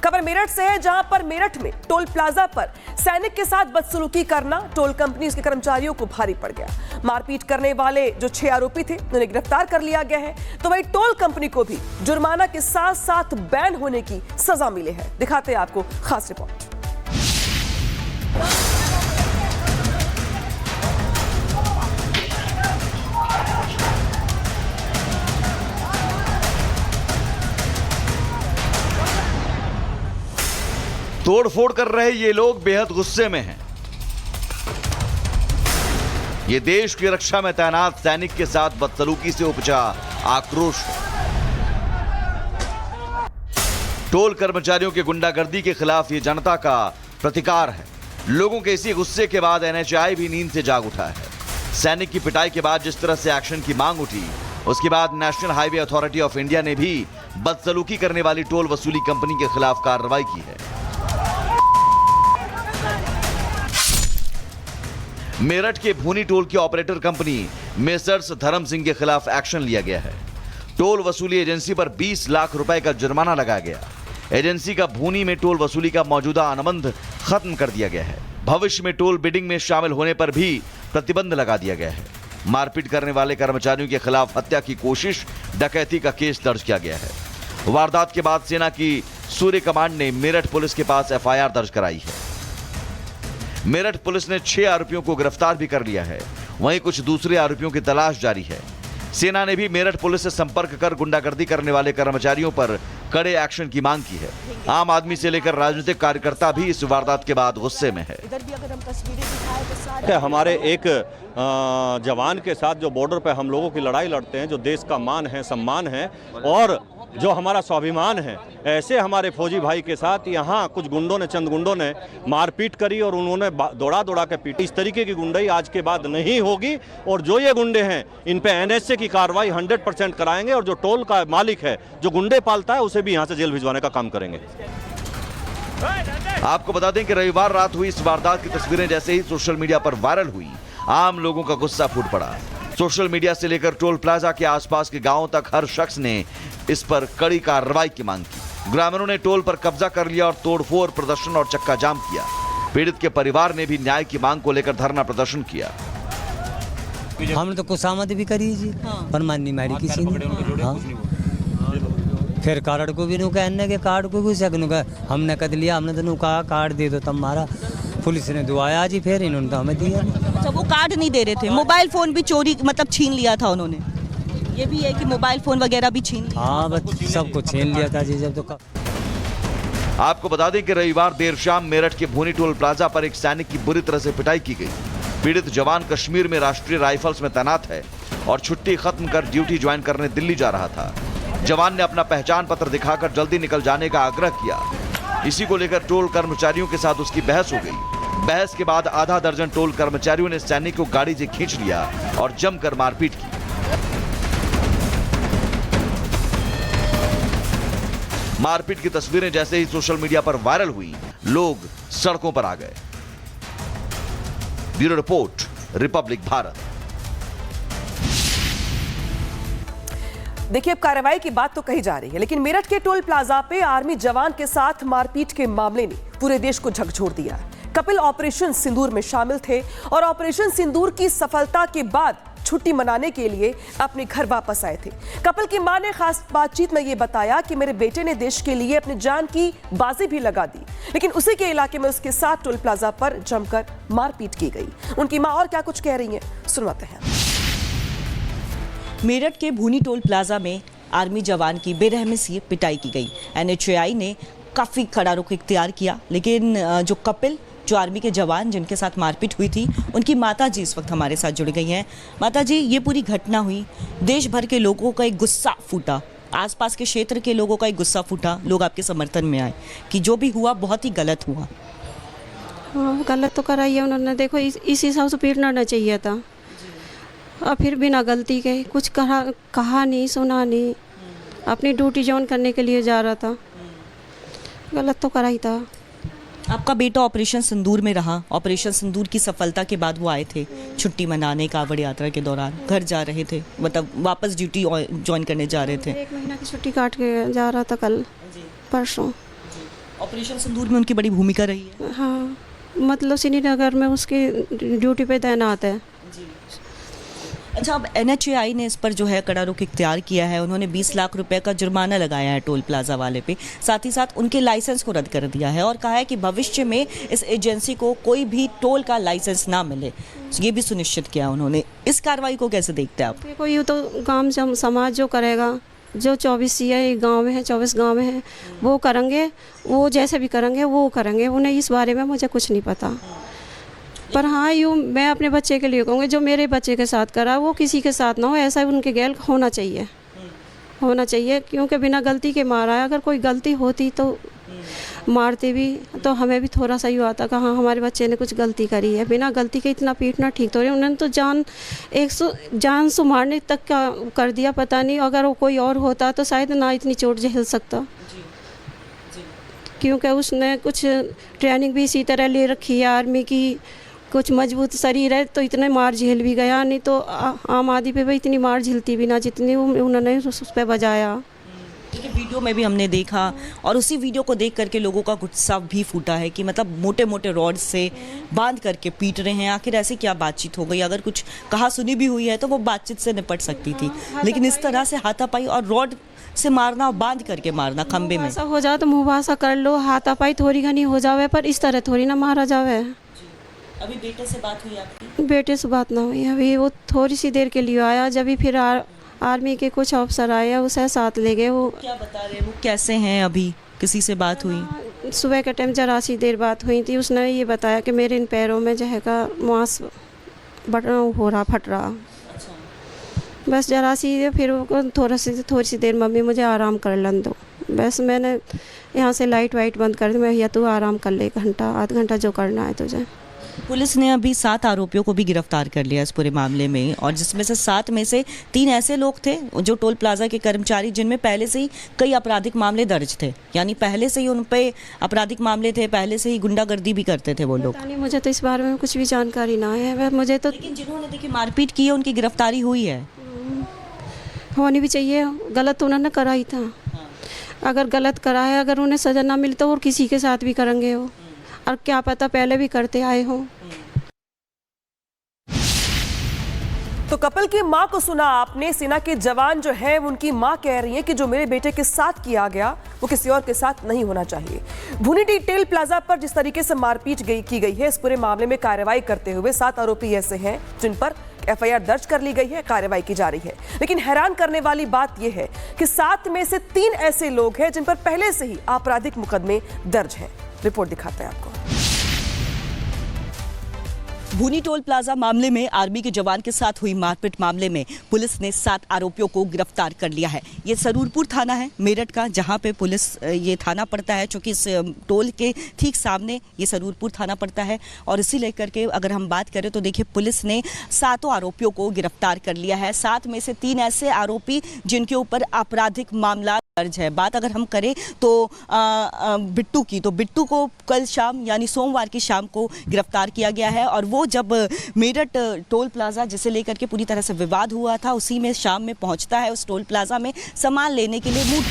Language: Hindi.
खबर मेरठ से है, जहां पर मेरठ में टोल प्लाजा पर सैनिक के साथ बदसलूकी करना टोल कंपनी के कर्मचारियों को भारी पड़ गया। मारपीट करने वाले जो 6 आरोपी थे उन्हें गिरफ्तार कर लिया गया है, तो वही टोल कंपनी को भी जुर्माना के साथ साथ बैन होने की सजा मिली है। दिखाते हैं आपको खास रिपोर्ट। तोड़फोड़ कर रहे ये लोग बेहद गुस्से में हैं। ये देश की रक्षा में तैनात सैनिक के साथ बदसलूकी से उपजा आक्रोश है। टोल कर्मचारियों के गुंडागर्दी के खिलाफ ये जनता का प्रतिकार है। लोगों के इसी गुस्से के बाद एनएचएआई भी नींद से जाग उठा है। सैनिक की पिटाई के बाद जिस तरह से एक्शन की मांग उठी, उसके बाद national highway authority of India ने भी बदसलूकी करने वाली टोल वसूली कंपनी के खिलाफ कार्रवाई की है। मेरठ के भूनी टोल की ऑपरेटर कंपनी मेसर्स धर्म सिंह के खिलाफ एक्शन लिया गया है। टोल वसूली एजेंसी पर 20 लाख रुपए का जुर्माना लगाया गया। एजेंसी का भूनी में टोल वसूली का मौजूदा अनुबंध खत्म कर दिया गया है। भविष्य में टोल बिडिंग में शामिल होने पर भी प्रतिबंध लगा दिया गया है। मारपीट करने वाले कर्मचारियों के खिलाफ हत्या की कोशिश, डकैती का केस दर्ज किया गया है। वारदात के बाद सेना की सूर्य कमांड ने मेरठ पुलिस के पास एफआईआर दर्ज कराई है। मेरठ पुलिस ने 6 आरोपियों को गिरफ्तार भी कर लिया है। वहीं कुछ दूसरे आरोपियों की तलाश जारी है। सेना ने भी मेरठ पुलिस से संपर्क कर गुंडागर्दी करने वाले कर्मचारियों पर कड़े एक्शन की मांग की है। आम आदमी से लेकर राजनीतिक कार्यकर्ता भी इस वारदात के बाद गुस्से में है। हमारे एक जवान के साथ जो बॉर्डर पे हम लोगों की लड़ाई लड़ते हैं, जो देश का मान है, सम्मान है और जो हमारा स्वाभिमान है, ऐसे हमारे फौजी भाई के साथ यहाँ कुछ गुंडों ने, चंद गुंडों ने मारपीट करी और उन्होंने दौड़ा दौड़ा के पीटी। इस तरीके की गुंडाई आज के बाद नहीं होगी और जो ये गुंडे हैं इन पे एनएचए की कार्रवाई 100% कराएंगे और जो टोल का मालिक है, जो गुंडे पालता है, उसे भी यहाँ से जेल भिजवाने का काम करेंगे। आपको बता दें कि रविवार रात हुई इस वारदात की तस्वीरें जैसे ही सोशल मीडिया पर वायरल हुई, आम लोगों का गुस्सा फूट पड़ा। सोशल मीडिया से लेकर टोल प्लाजा के आसपास के गांवों तक हर शख्स ने इस पर कड़ी कार्रवाई की मांग की। ग्रामीणों ने टोल पर कब्जा कर लिया और तोड़फोड़, प्रदर्शन और चक्का जाम किया। पीड़ित के परिवार ने भी न्याय की मांग को लेकर धरना प्रदर्शन किया। हमने तो कुशामद भी करी जी, पर मान नहीं मारी किसी ने। हाँ। फिर कार्ड को भी कहने के कार्ड को भी हमने कद लिया, हमने तो कहा कार्ड दे दो तब मारा। पुलिस ने दुआया जी, फिर इन्होंने तो हमें दिया। अच्छा, वो कार्ड नहीं दे रहे थे, मोबाइल फोन भी चोरी मतलब छीन लिया था उन्होंने। ये भी है कि मोबाइल फोन वगैरह भी छीन लिया। हाँ, बस सब कुछ छीन लिया था जी। जब तो आपको बता दें कि रविवार देर शाम मेरठ के भूनी टोल प्लाजा पर एक सैनिक की बुरी तरह से पिटाई की गई। पीड़ित जवान कश्मीर में राष्ट्रीय राइफल्स में तैनात है और छुट्टी खत्म कर ड्यूटी ज्वाइन करने दिल्ली जा रहा था। जवान ने अपना पहचान पत्र दिखाकर जल्दी निकल जाने का आग्रह किया। इसी को लेकर टोल कर्मचारियों के साथ उसकी बहस हो गई। बहस के बाद आधा दर्जन टोल कर्मचारियों ने सैनिक को गाड़ी से खींच लिया और जमकर मारपीट की। मारपीट की तस्वीरें जैसे ही सोशल मीडिया पर वायरल हुई, लोग सड़कों पर आ गए। Bureau report, Republic Bharat. देखिए, अब कार्रवाई की बात तो कही जा रही है, लेकिन मेरठ के टोल प्लाजा पे आर्मी जवान के साथ मारपीट के मामले ने पूरे देश को झकझोर दिया है। कपिल ऑपरेशन सिंदूर में शामिल थे और ऑपरेशन सिंदूर की सफलता के बाद छुट्टी मनाने के लिए अपने घर वापस आए थे। कपिल की मां ने खास बातचीत में ये बताया कि मेरे बेटे ने देश के लिए अपनी जान की बाजी भी लगा दी, लेकिन उसी के इलाके में उसके साथ टोल प्लाजा पर जमकर मारपीट की गई। उनकी मां और क्या कुछ कह रही हैं, सुनवाते हैं। मेरठ के भूनी टोल प्लाजा में आर्मी जवान की बेरहमी से पिटाई की गई। एनएचएआई ने काफ़ी कड़ा रुख इख्तियार किया, लेकिन जो कपिल, जो आर्मी के जवान जिनके साथ मारपीट हुई थी, उनकी माताजी इस वक्त हमारे साथ जुड़ गई हैं। माताजी, ये पूरी घटना हुई, देश भर के लोगों का एक गुस्सा फूटा, आसपास के क्षेत्र के लोगों का एक गुस्सा फूटा, लोग आपके समर्थन में आए कि जो भी हुआ बहुत ही गलत हुआ। हाँ, गलत तो करा ही है उन्होंने। देखो, इस हिसाब से पीटना ना चाहिए था। और फिर बिना गलती के कुछ कहा नहीं, सुना नहीं, अपनी ड्यूटी जॉइन करने के लिए जा रहा था। गलत तो करा ही था। आपका बेटा ऑपरेशन सिंदूर में रहा। ऑपरेशन सिंदूर की सफलता के बाद वो आए थे छुट्टी मनाने, कांवड़ यात्रा के दौरान घर जा रहे थे, मतलब वापस ड्यूटी ज्वाइन करने जा रहे थे। 1 महीना की छुट्टी काट के जा रहा था कल परसों। ऑपरेशन सिंदूर में उनकी बड़ी भूमिका रही है। हाँ, मतलब श्रीनगर में उसकी ड्यूटी पे तैनात है। अच्छा, अब NHAI ने इस पर जो है कड़ा रुख इख्तियार किया है। उन्होंने 20 लाख रुपए का जुर्माना लगाया है टोल प्लाजा वाले पे, साथ ही साथ उनके लाइसेंस को रद्द कर दिया है और कहा है कि भविष्य में इस एजेंसी को कोई भी टोल का लाइसेंस ना मिले, ये भी सुनिश्चित किया उन्होंने। इस कार्रवाई को कैसे देखते हैं आप? देखो, ये तो गांव समाज जो करेगा, जो 24 ये गांव में है, 24 गांव में है, वो करेंगे, वो जैसे भी करेंगे वो करेंगे। उन्हें इस बारे में मुझे कुछ नहीं पता। पर हाँ, यूँ मैं अपने बच्चे के लिए कहूँगी, जो मेरे बच्चे के साथ करा वो किसी के साथ ना हो, ऐसा उनके गैल होना चाहिए, क्योंकि बिना गलती के मारा है। अगर कोई गलती होती तो मारते भी, तो हमें भी थोड़ा सा यूँ आता कि हाँ, हमारे बच्चे ने कुछ गलती करी है। बिना गलती के इतना पीटना ठीक तो नहीं। उन्होंने तो जान से मारने तक का कर दिया। पता नहीं अगर वो कोई और होता तो शायद ना इतनी चोट झेल सकता, क्योंकि उसने कुछ ट्रेनिंग भी इसी तरह ले रखी है आर्मी की, कुछ मजबूत शरीर है, तो इतने मार झेल भी गया। नहीं तो आम आदमी पे भी इतनी मार झेलती भी ना जितनी उन्होंने उस पर बजाया। देखिए, वीडियो में भी हमने देखा और उसी वीडियो को देख करके लोगों का गुस्सा भी फूटा है कि मतलब मोटे मोटे रॉड से बांध करके पीट रहे हैं। आखिर ऐसी क्या बातचीत हो गई? अगर कुछ कहा सुनी भी हुई है तो वो बातचीत से निपट सकती थी, लेकिन इस तरह से हाथापाई और रॉड से मारना, बांध करके मारना खंबे में। ऐसा हो जाए तो मुँह भाषा कर लो, हाथापाई थोड़ी घनी हो जावे, पर इस तरह थोड़ी ना मारा जावे। अभी बेटे से बात हुई आपकी? बेटे से बात ना हुई अभी। वो थोड़ी सी देर के लिए आया, जब भी फिर आर्मी के कुछ अफसर आए, उसे साथ ले गए। वो क्या बता रहे हैं, वो कैसे हैं? अभी किसी से बात हुई? सुबह के टाइम जरा सी देर बात हुई थी। उसने ये बताया कि मेरे इन पैरों में जो है का मांस फट रहा। बस जरा सी, फिर थोड़ी सी देर, मम्मी मुझे आराम कर लन दो। बस मैंने यहाँ से लाइट वाइट बंद कर दी। मैं, भैया तू आराम कर ले, घंटा आधा घंटा जो करना है तुझे। पुलिस ने अभी 7 आरोपियों को भी गिरफ्तार कर लिया इस पूरे मामले में, और जिसमें से 7 में से 3 ऐसे लोग थे जो टोल प्लाजा के कर्मचारी, जिनमें पहले से ही कई आपराधिक मामले दर्ज थे। यानी पहले से ही उन पे आपराधिक मामले थे, पहले से ही गुंडागर्दी भी करते थे वो लोग। नहीं, मुझे तो इस बारे में कुछ भी जानकारी ना है। मुझे तो, लेकिन जिन्होंने देखिए मारपीट की है उनकी गिरफ्तारी हुई है। होनी भी चाहिए। गलत तो उन्होंने करा ही था। अगर गलत करा है, अगर उन्हें सजा ना मिले तो और किसी के साथ भी करेंगे वो, और क्या पता पहले भी करते आए हों। तो कपिल की मां को सुना आपने। सेना के जवान जो है, उनकी मां कह रही है कि जो मेरे बेटे के साथ किया गया वो किसी और के साथ नहीं होना चाहिए। भूनी टेल प्लाजा पर जिस तरीके से मारपीट की गई है, इस पूरे मामले में कार्रवाई करते हुए 7 आरोपी ऐसे हैं जिन पर FIR दर्ज कर ली गई है, कार्रवाई की जा रही है। लेकिन हैरान करने वाली बात यह है कि 7 में से 3 ऐसे लोग हैं जिन पर पहले से ही आपराधिक मुकदमे दर्ज हैं। रिपोर्ट दिखाते हैं आपको। भूनी टोल प्लाजा मामले में आर्मी के जवान के साथ हुई मारपीट मामले में पुलिस ने 7 आरोपियों को गिरफ्तार कर लिया है। ये सरूरपुर थाना है मेरठ का, जहां पे पुलिस ये थाना पड़ता है, क्योंकि इस टोल के ठीक सामने ये सरूरपुर थाना पड़ता है। और इसी लेकर के अगर हम बात करें तो देखिए, पुलिस ने 7 आरोपियों को गिरफ्तार कर लिया है। 7 में से 3 ऐसे आरोपी जिनके ऊपर आपराधिक मामला दर्ज है। बात अगर हम करें तो बिट्टू की, तो बिट्टू को कल शाम यानी सोमवार की शाम को गिरफ्तार किया गया है। और वो जब मेरठ टोल प्लाजा, जिसे लेकर के पूरी तरह से विवाद हुआ था, उसी में शाम में पहुंचता है उस टोल प्लाजा में सामान लेने के लिए। मुंह